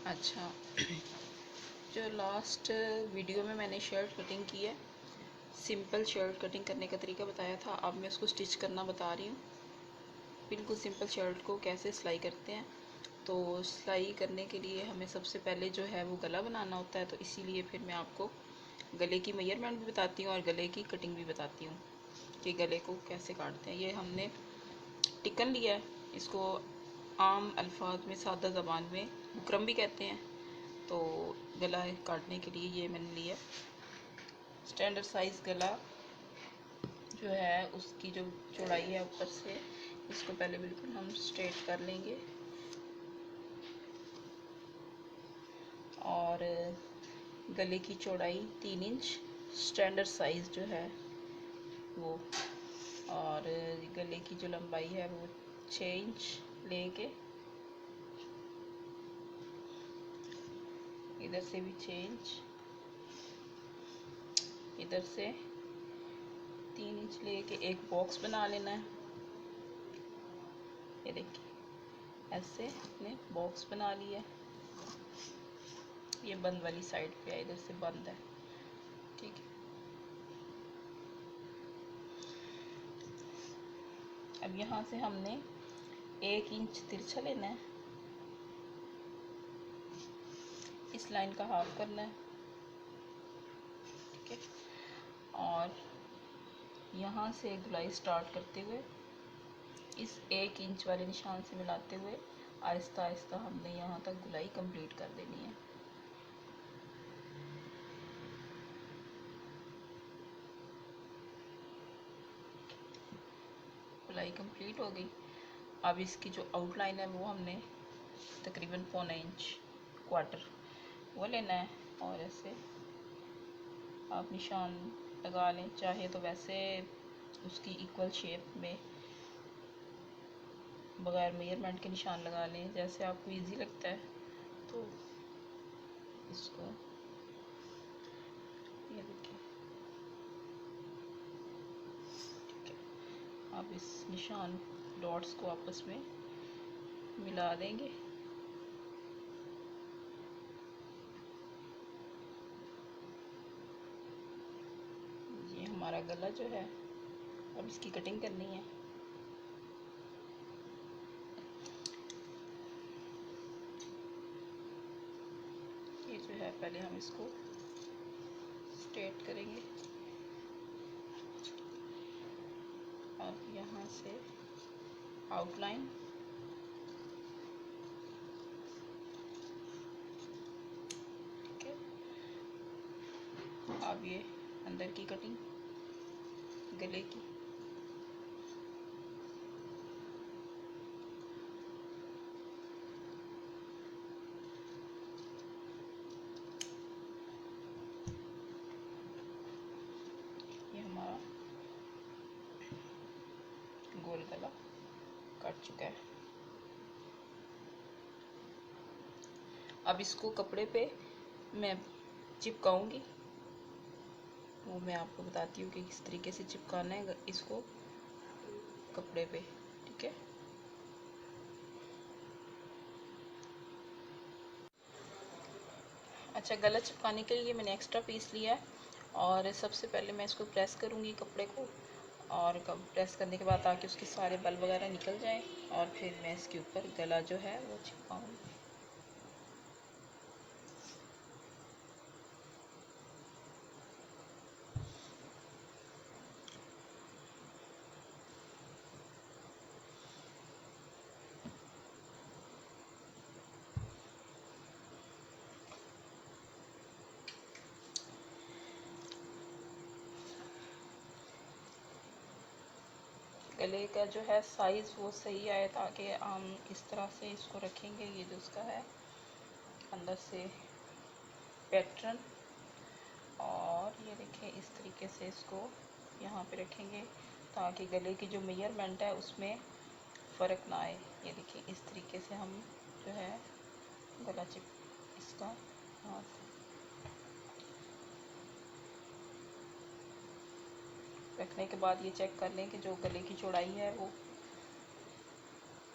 अच्छा जो last video में मैंने शर्ट कटिंग की है, सिंपल शर्ट कटिंग करने का तरीका बताया था। अब मैं उसको स्टिच करना बता रही हूँ। बिल्कुल सिंपल शर्ट को कैसे सिलाई करते हैं। तो सिलाई करने के लिए हमें सबसे पहले जो है वो गला बनाना होता है, तो इसीलिए फिर मैं आपको गले की मेजरमेंट भी बताती हूँ और गले की कटिंग भी बताती हूँ कि गले को कैसे काटते हैं। ये हमने टिकन लिया है, इसको आम अल्फाज में सादा ज़बान में बुकरम भी कहते हैं। तो गला काटने के लिए ये मैंने लिया स्टैंडर्ड साइज़ गला जो है, उसकी जो चौड़ाई है ऊपर से, इसको पहले बिल्कुल हम स्ट्रेट कर लेंगे और गले की चौड़ाई 3 इंच स्टैंडर्ड साइज़ जो है वो, और गले की जो लंबाई है वो 6 इंच लेके इधर से भी 6 इंच, इधर से 3 इंच लेके एक बॉक्स बना लेना है। ये देखिए ऐसे ने बॉक्स बना लिया। ये बंद वाली साइड पे है, इधर से बंद है, ठीक है। अब यहाँ से हमने 1 इंच तिरछा लेना है, इस लाइन का हाफ करना है, ठीक है। और यहाँ से गुलाई स्टार्ट करते हुए इस 1 इंच वाले निशान से मिलाते हुए आहिस्ता आहिस्ता हमने यहाँ तक गुलाई कंप्लीट कर देनी है। गुलाई कंप्लीट हो गई। अब इसकी जो आउटलाइन है वो हमने तकरीबन 1.25 इंच क्वार्टर वो लेना है, और ऐसे आप निशान लगा लें, चाहे तो वैसे उसकी इक्वल शेप में बगैर मेजरमेंट के निशान लगा लें, जैसे आपको इजी लगता है। तो इसको ये देखिए, ठीक है। आप इस निशान डॉट्स को आपस में मिला देंगे। ये हमारा गला जो है, अब इसकी कटिंग करनी है। ये जो है पहले हम इसको स्ट्रेट करेंगे और यहाँ से आउटलाइन, ठीक है। अब ये अंदर की कटिंग गले की, ये हमारा गोल गला कट चुका है। अब इसको कपड़े पे मैं चिपकाऊंगी, वो मैं आपको बताती हूँ कि किस तरीके से चिपकाना है इसको कपड़े पे, ठीक है। अच्छा, गला चिपकाने के लिए मैंने एक्स्ट्रा पीस लिया है, और सबसे पहले मैं इसको प्रेस करूँगी कपड़े को, और प्रेस करने के बाद ताकि उसके सारे बल वगैरह निकल जाएं, और फिर मैं इसके ऊपर गला जो है वो चिपकाऊँगी। गले का जो है साइज़ वो सही आए, ताकि हम इस तरह से इसको रखेंगे। ये जो उसका है अंदर से पैटर्न, और ये देखें इस तरीके से इसको यहाँ पे रखेंगे ताकि गले की जो मेजरमेंट है उसमें फ़र्क ना आए। ये देखिए इस तरीके से हम जो है गला चिप इसका यहाँ रखने के बाद ये चेक कर लें कि जो गले की चौड़ाई है वो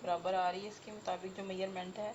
बराबर आ रही है, इसके मुताबिक जो मेजरमेंट है।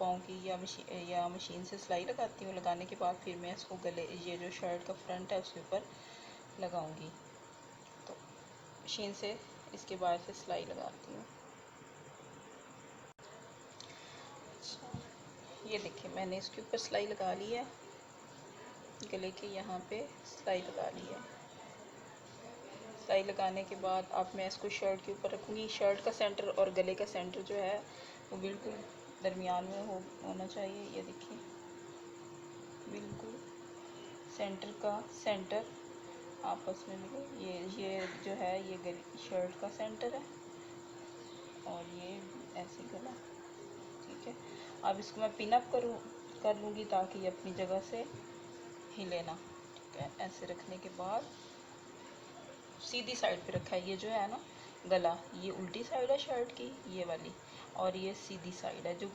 पाँव की या मशीन से सिलाई लगाती हूँ। लगाने के बाद फिर मैं इसको गले, ये जो शर्ट का फ्रंट है उसके ऊपर लगाऊंगी। तो मशीन से इसके बाद से सिलाई लगाती हूँ। अच्छा, ये देखिए मैंने इसके ऊपर सिलाई लगा ली है, गले के यहाँ पे सिलाई लगा ली है। सिलाई लगाने के बाद अब मैं इसको शर्ट के ऊपर रखूँगी। शर्ट का सेंटर और गले का सेंटर जो है वो बिल्कुल दरमियान में होना चाहिए। ये देखिए बिल्कुल सेंटर का सेंटर आपस में मिले। ये जो है ये गले शर्ट का सेंटर है और ये ऐसे गला, ठीक है। अब इसको मैं पिन अप कर लूँगी ताकि ये अपनी जगह से हिले ना, ठीक है। ऐसे रखने के बाद सीधी साइड पे रखा है। ये जो है ना गला, ये उल्टी साइड है शर्ट की, ये वाली, और ये सीधी साइड है। जो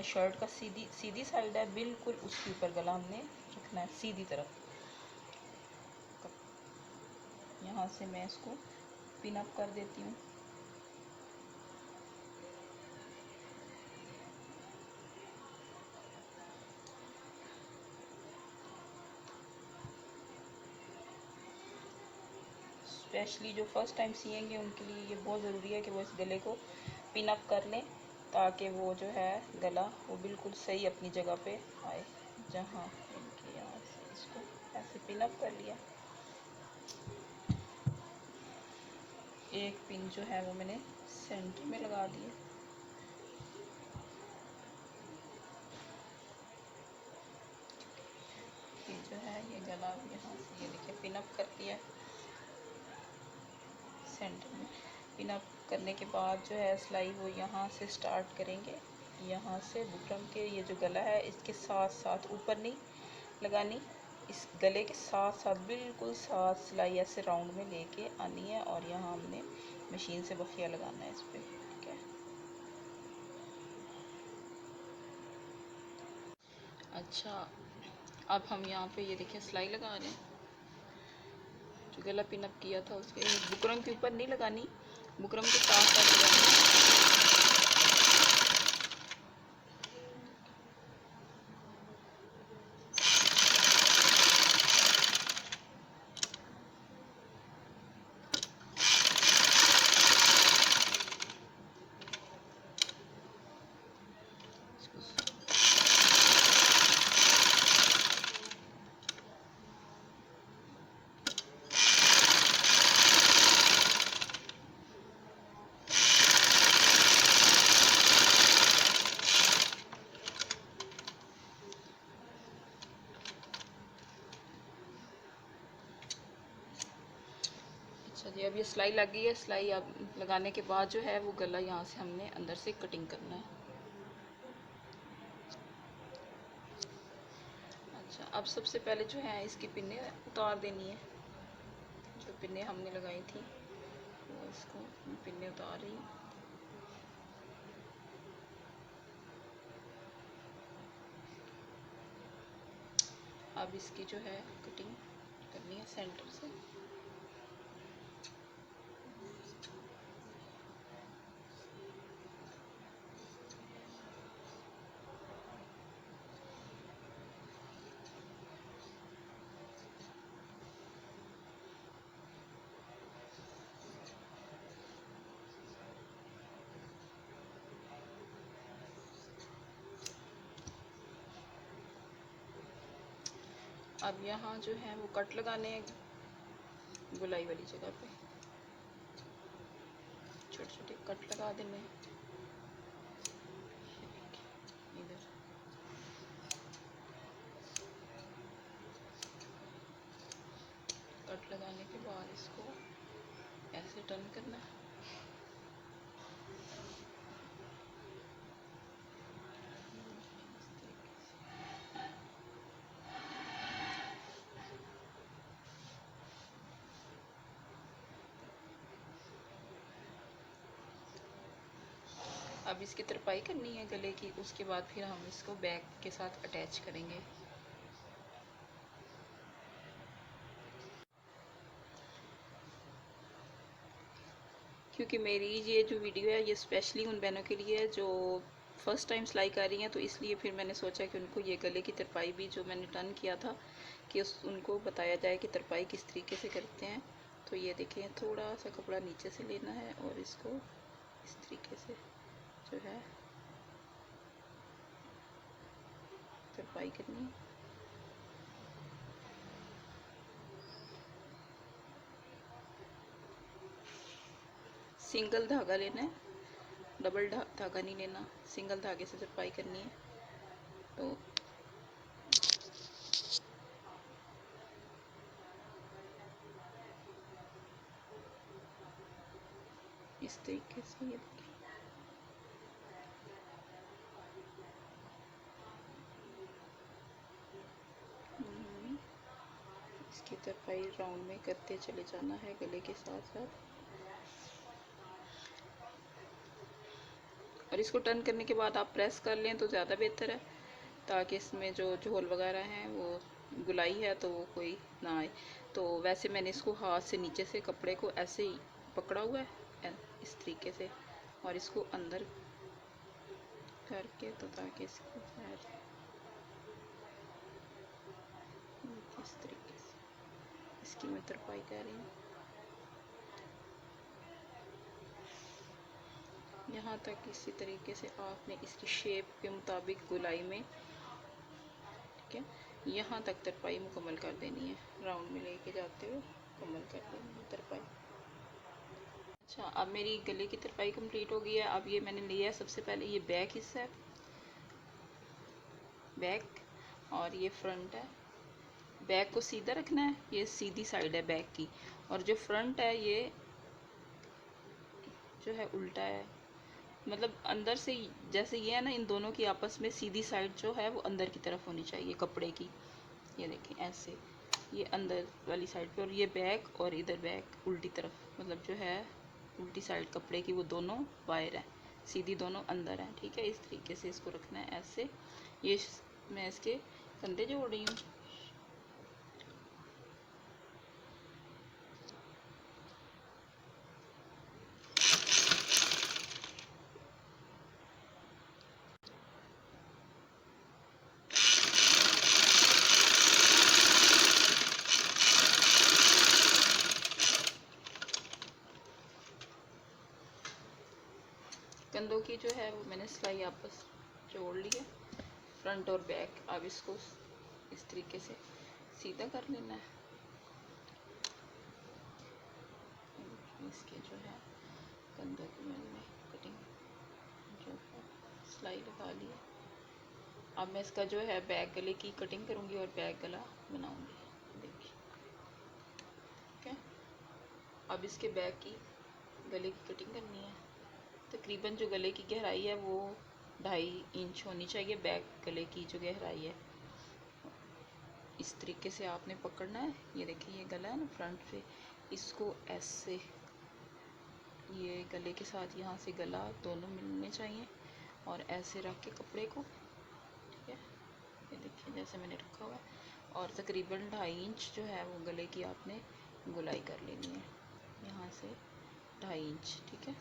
शर्ट का सीधी साइड है बिल्कुल उसके ऊपर गला हमने रखना है सीधी तरफ। यहाँ से मैं इसको पिन अप कर देती हूँ। स्पेशली जो फर्स्ट टाइम सिएंगे उनके लिए ये बहुत ज़रूरी है कि वो इस गले को पिन अप कर लें ताकि वो जो है गला वो बिल्कुल सही अपनी जगह पे आए। जहाँ इनके यहाँ से इसको ऐसे पिन अप कर लिया। एक पिन जो है वो मैंने सेंटर में लगा दिया। ये जो है ये गला यहाँ से ये देखिए पिन अप कर दिया सेंटर में। पिन अप करने के बाद जो है सिलाई वो यहाँ से स्टार्ट करेंगे। यहाँ से बुकरम के ये जो गला है इसके साथ साथ, ऊपर नहीं लगानी, इस गले के साथ साथ बिल्कुल साथ सिलाई ऐसे राउंड में लेके आनी है और यहाँ हमने मशीन से बखिया लगाना है इस पर, ठीक है। अच्छा, अब हम यहाँ पे ये देखिए सिलाई लगा रहे हैं। जो गला पिन अप किया था उसके बुकरम के ऊपर नहीं लगानी, बुकरम के साथ साथ लगानी। अच्छा जी, अब ये सिलाई लग गई है। सिलाई अब लगाने के बाद जो है वो गला यहाँ से हमने अंदर से कटिंग करना है। अच्छा, अब सबसे पहले जो है इसकी पिन्ने उतार देनी है। जो पिन्ने हमने लगाई थी वो इसको पिन्ने उतार रही हूँ। अब इसकी जो है कटिंग करनी है सेंटर से। अब यहाँ जो है वो कट लगाने हैं गुलाई वाली जगह पे, छोटे छोटे कट लगा देने हैं इधर। कट लगाने के बाद इसको ऐसे टर्न करना है। अब इसकी तरपाई करनी है गले की, उसके बाद फिर हम इसको बैक के साथ अटैच करेंगे। क्योंकि मेरी ये जो वीडियो है ये स्पेशली उन बहनों के लिए है जो फर्स्ट टाइम सिलाई कर रही हैं, तो इसलिए फिर मैंने सोचा कि उनको ये गले की तरपाई भी जो मैंने टर्न किया था कि उनको बताया जाए कि तरपाई किस तरीके से करते हैं। तो ये देखें, थोड़ा सा कपड़ा नीचे से लेना है और इसको इस तरीके से जो है तरपाई करनी है। सिंगल धागा लेना है, डबल धागा नहीं लेना, सिंगल धागे से तरपाई करनी है। तो इस तरीके से ये देखिए, इसकी तरपाई राउंड में करते चले जाना है गले के साथ साथ। और इसको टर्न करने के बाद आप प्रेस कर लें तो ज़्यादा बेहतर है, ताकि इसमें जो झोल वगैरह हैं वो गुलाई है तो वो कोई ना आए। तो वैसे मैंने इसको हाथ से नीचे से कपड़े को ऐसे ही पकड़ा हुआ है इस तरीके से, और इसको अंदर करके, तो ताकि इसको इस तरीके से इसकी मैं तरपाई कर रही हूँ। यहाँ तक इसी तरीके से आपने इसकी शेप के मुताबिक गुलाई में, ठीक है, यहाँ तक तरपाई मुकम्मल कर देनी है, राउंड में लेके जाते हुए मुकम्मल कर देनी है तरपाई। अच्छा, अब मेरी गले की तरपाई कंप्लीट हो गई है। अब ये मैंने लिया है सबसे पहले ये बैक हिस्सा है, बैक, और ये फ्रंट है। बैक को सीधा रखना है, ये सीधी साइड है बैक की, और जो फ्रंट है ये जो है उल्टा है, मतलब अंदर से, जैसे ये है ना, इन दोनों की आपस में सीधी साइड जो है वो अंदर की तरफ होनी चाहिए कपड़े की। ये देखें ऐसे, ये अंदर वाली साइड पे, और ये बैक और इधर बैक उल्टी तरफ, मतलब जो है उल्टी साइड कपड़े की वो दोनों बाहर हैं, सीधी दोनों अंदर हैं। ठीक है, इस तरीके से इसको रखना है ऐसे। ये मैं इसके कंधे जोड़ रही हूँ। कंधों की जो है वो मैंने सिलाई आपस जोड़ ली है, फ्रंट और बैक। अब इसको इस तरीके से सीधा कर लेना है। इसके जो है कंधों की मैंने कटिंग जो है सिलाई लगा ली है। अब मैं इसका जो है बैक गले की कटिंग करूँगी और बैक गला बनाऊँगी, देखिए। ठीक है, अब इसके बैक की गले की कटिंग करनी है। तकरीबन जो गले की गहराई है वो 2.5 इंच होनी चाहिए, बैक गले की जो गहराई है। इस तरीके से आपने पकड़ना है। ये देखिए, ये गला है ना फ्रंट पे, इसको ऐसे, ये गले के साथ यहाँ से गला दोनों मिलने चाहिए, और ऐसे रख के कपड़े को, ठीक है, ये देखिए जैसे मैंने रखा हुआ है। और तकरीबन 2.5 इंच जो है वो गले की आपने गुलाई कर लेनी है, यहाँ से 2.5 इंच, ठीक है,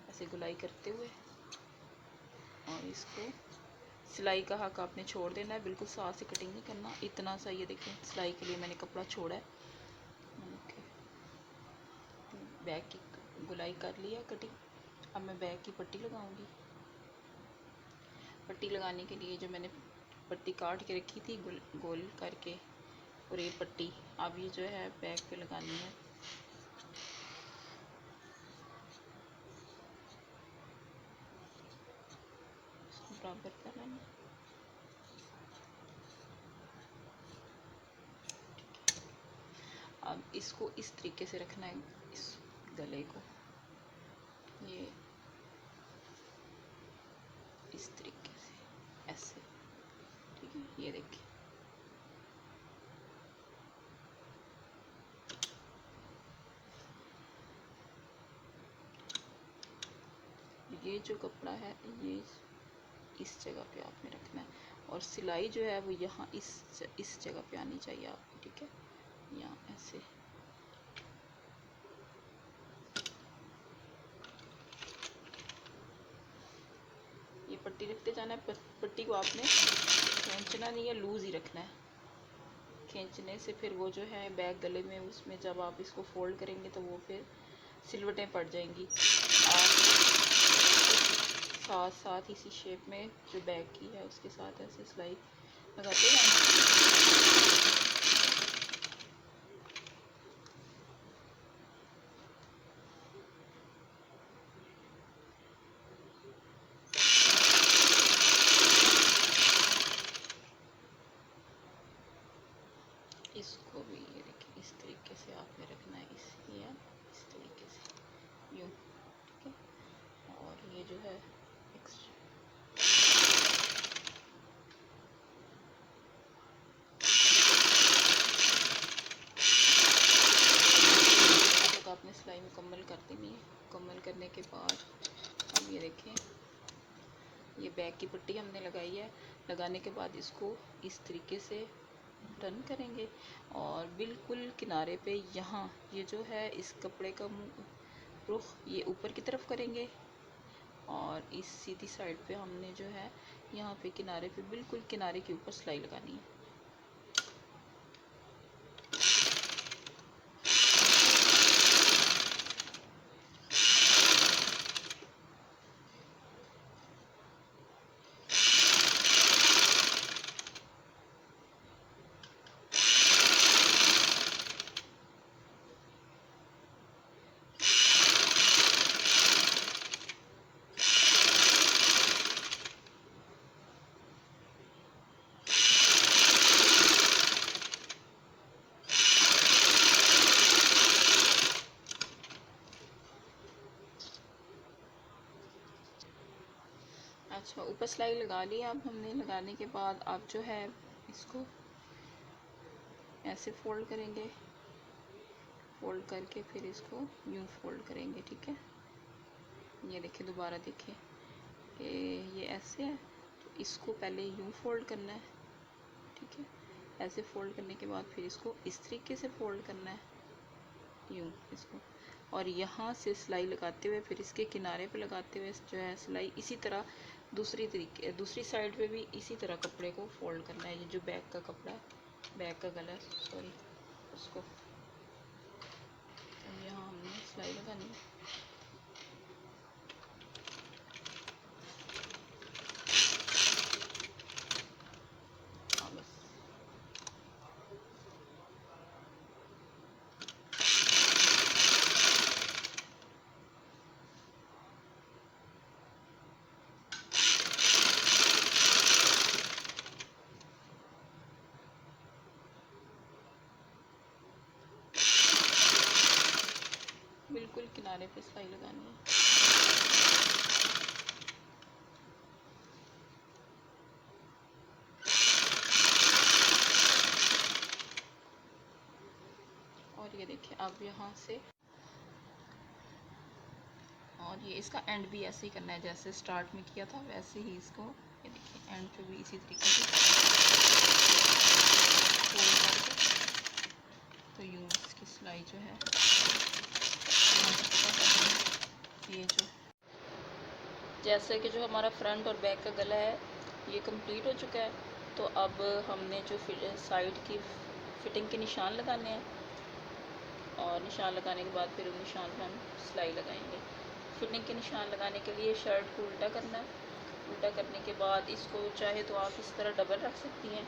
ऐसे गुलाई करते हुए। और इसको सिलाई का हक आपने छोड़ देना है, बिल्कुल साथ से कटिंग नहीं करना, इतना सा। ये देखें, सिलाई के लिए मैंने कपड़ा छोड़ा है। बैक की गुलाई कर लिया कटिंग। अब मैं बैक की पट्टी लगाऊंगी। पट्टी लगाने के लिए जो मैंने पट्टी काट के रखी थी गोल करके, और ये पट्टी अब ये जो है बैक पे लगानी है। बराबर कर लेना। अब इसको इस तरीके से रखना है, इस गले को ये इस तरीके से ऐसे, ठीक है, ये देखिए। ये जो कपड़ा है ये इस जगह पे आपने रखना है, और सिलाई जो है वो यहाँ इस जगह पे आनी चाहिए आपको, ठीक है, यहाँ ऐसे। ये पट्टी रखते जाना है। पट्टी को आपने खींचना नहीं है, लूज़ ही रखना है। खींचने से फिर वो जो है बैक गले में, उसमें जब आप इसको फोल्ड करेंगे तो वो फिर सिलवटें पड़ जाएंगी। आप साथ साथ इसी शेप में जो बैक की है उसके साथ ऐसे सिलाई लगाते जाना। इसको भी ये देखिए इस तरीके से आपने रखना है, इस तरीके से यूँ, ठीक है। और ये जो है आपने सिलाई मुकम्मल कर देनी है। मुकम्मल करने के बाद अब ये देखें, ये बैक की पट्टी हमने लगाई है। लगाने के बाद इसको इस तरीके से टर्न करेंगे और बिल्कुल किनारे पे यहाँ ये जो है इस कपड़े का रुख ये ऊपर की तरफ करेंगे और इस सीधी साइड पे हमने जो है यहाँ पे किनारे पे बिल्कुल किनारे के ऊपर सिलाई लगानी है। अच्छा, ऊपर सिलाई लगा ली अब हमने। लगाने के बाद आप जो है इसको ऐसे फोल्ड करेंगे, फोल्ड करके फिर इसको यूँ फोल्ड करेंगे, ठीक है। ये देखिए, दोबारा देखिए कि ये ऐसे है तो इसको पहले यूँ फोल्ड करना है, ठीक है। ऐसे फोल्ड करने के बाद फिर इसको इस तरीके से फोल्ड करना है, यूँ इसको, और यहाँ से सिलाई लगाते हुए फिर इसके किनारे पे लगाते हुए जो है सिलाई इसी तरह दूसरी साइड पे भी इसी तरह कपड़े को फोल्ड करना है। ये जो बैक का कपड़ा है, बैक का गला है, सॉरी, उसको यहाँ हमने सिलाई लगानी है। हाँ बस, बिल्कुल किनारे पे सिलाई लगानी है। और ये देखिए अब यहाँ से, और ये इसका एंड भी ऐसे ही करना है जैसे स्टार्ट में किया था, वैसे ही इसको ये देखिए एंड पे भी इसी तरीके से फोल्ड करके तो यूँ इसकी सिलाई जो है ये जो जैसे कि जो हमारा फ्रंट और बैक का गला है ये कंप्लीट हो चुका है। तो अब हमने जो साइड की फिटिंग के निशान लगाने हैं और निशान लगाने के बाद फिर उन निशान पर हम सिलाई लगाएंगे। फिटिंग के निशान लगाने के लिए शर्ट को उल्टा करना है। उल्टा करने के बाद इसको चाहे तो आप इस तरह डबल रख सकती हैं,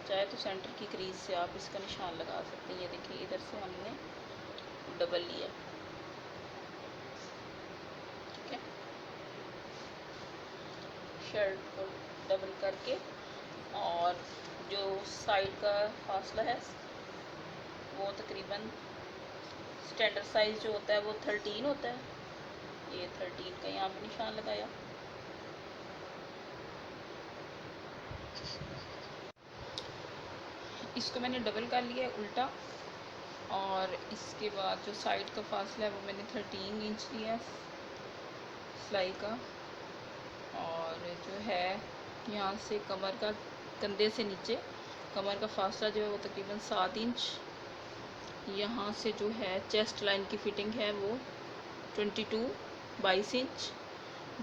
चाहे तो सेंटर की क्रीज से आप इसका निशान लगा सकते हैं। ये देखिए इधर से हमने डबल लिया, ठीक है। शर्ट को डबल करके और जो साइड का फासला है वो तकरीबन स्टैंडर्ड साइज़ जो होता है वो 13 होता है। ये 13 का यहाँ पे निशान लगाया। इसको मैंने डबल कर लिया उल्टा, और इसके बाद जो साइड का फासला है वो मैंने 13 इंच लिया सिलाई का। और जो है यहाँ से कमर का, कंधे से नीचे कमर का फासला जो है वो तकरीबन 7 इंच। यहाँ से जो है चेस्ट लाइन की फ़िटिंग है वो 22 22 इंच।